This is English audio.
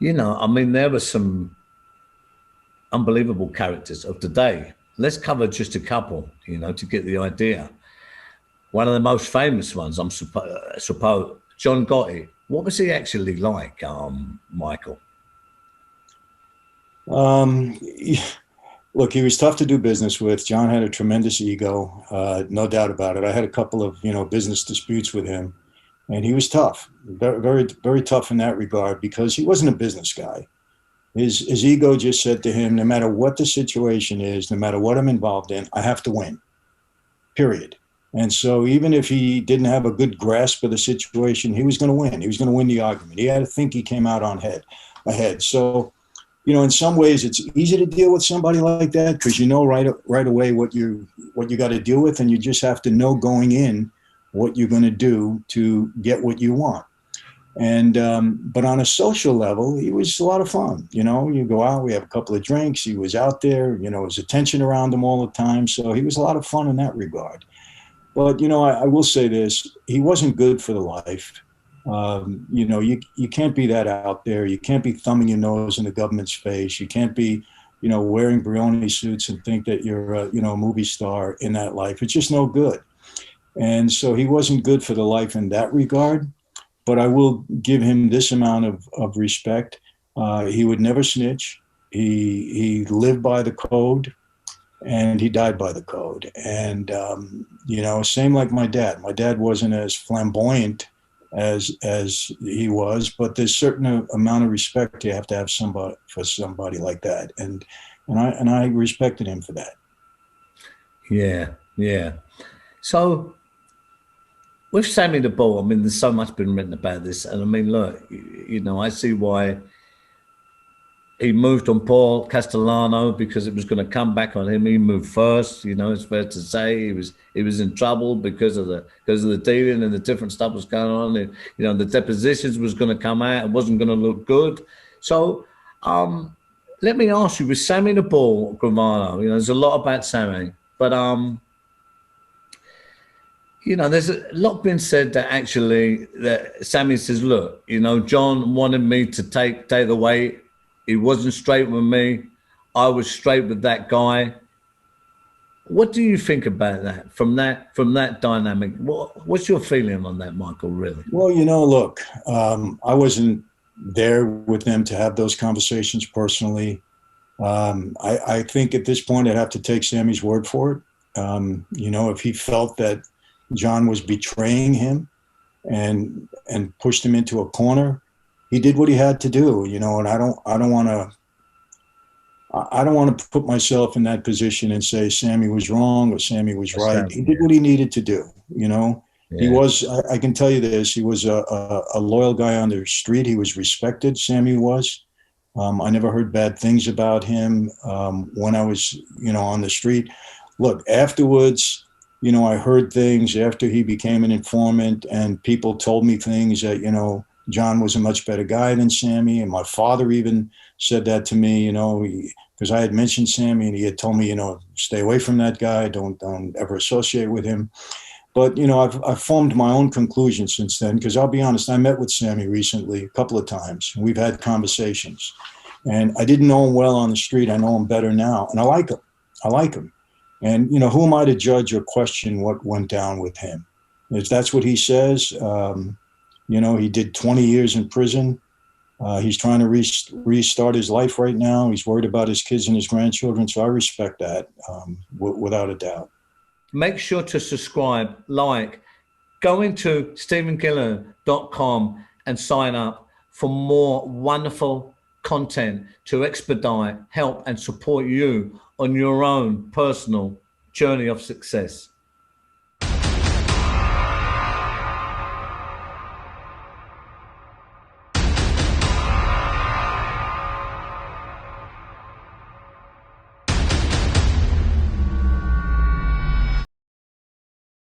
I mean, there were some unbelievable characters of the day. Let's cover just a couple, to get the idea. One of the most famous ones, suppose, John Gotti. What was he actually like, Michael? Um, Look, he was tough to do business with. John had a tremendous ego, no doubt about it. I had a couple of, business disputes with him, and he was tough, very, very, very tough in that regard because he wasn't a business guy. His ego just said to him, no matter what the situation is, no matter what I'm involved in, I have to win, period. And so even if he didn't have a good grasp of the situation, he was going to win. He was going to win the argument. He had to think he came out on ahead. So, in some ways it's easy to deal with somebody like that because you know right away what you got to deal with, and you just have to know going in what you're going to do to get what you want. And but on a social level, he was a lot of fun. You go out, we have a couple of drinks. He was out there. His attention around him all the time. So he was a lot of fun in that regard. But I will say this: he wasn't good for the life. You can't be that out there. You can't be thumbing your nose in the government's face. You can't be, wearing Brioni suits and think that you're, a movie star in that life. It's just no good. And so he wasn't good for the life in that regard. But I will give him this amount of respect. He would never snitch. He lived by the code, and he died by the code. And same like my dad. My dad wasn't as flamboyant as he was, but there's certain amount of respect you have to have for somebody like that, and I respected him for that. Yeah, yeah. So with Sammy the Bull, I mean, there's so much been written about this, and I mean, look, I see why he moved on Paul Castellano because it was going to come back on him. He moved first, it's fair to say. He was in trouble because of the dealing and the different stuff was going on. And, the depositions was going to come out. It wasn't going to look good. So let me ask you, with Sammy the Bull, Gravano, there's a lot about Sammy, but there's a lot been said that actually that Sammy says, look, John wanted me to take away. He wasn't straight with me. I was straight with that guy. What do you think about that? From that dynamic, what's your feeling on that, Michael? Really? Well, look, I wasn't there with them to have those conversations personally. I think at this point I'd have to take Sammy's word for it. If he felt that John was betraying him and pushed him into a corner, he did what he had to do, and I don't want to put myself in that position and say Sammy was wrong or Sammy was right. He did what he needed to do, Yeah. He was, I can tell you this, he was a loyal guy on the street. He was respected, Sammy was. I never heard bad things about him when I was, on the street. Look, afterwards, I heard things after he became an informant, and people told me things that, John was a much better guy than Sammy. And my father even said that to me, because I had mentioned Sammy and he had told me, stay away from that guy. Don't ever associate with him. But, I've formed my own conclusion since then, because I'll be honest, I met with Sammy recently a couple of times. And we've had conversations, and I didn't know him well on the street. I know him better now, and I like him. And, who am I to judge or question what went down with him? If that's what he says, he did 20 years in prison. He's trying to restart his life right now. He's worried about his kids and his grandchildren. So I respect that without a doubt. Make sure to subscribe, go into StephenGillen.com and sign up for more wonderful content to expedite, help, and support you on your own personal journey of success.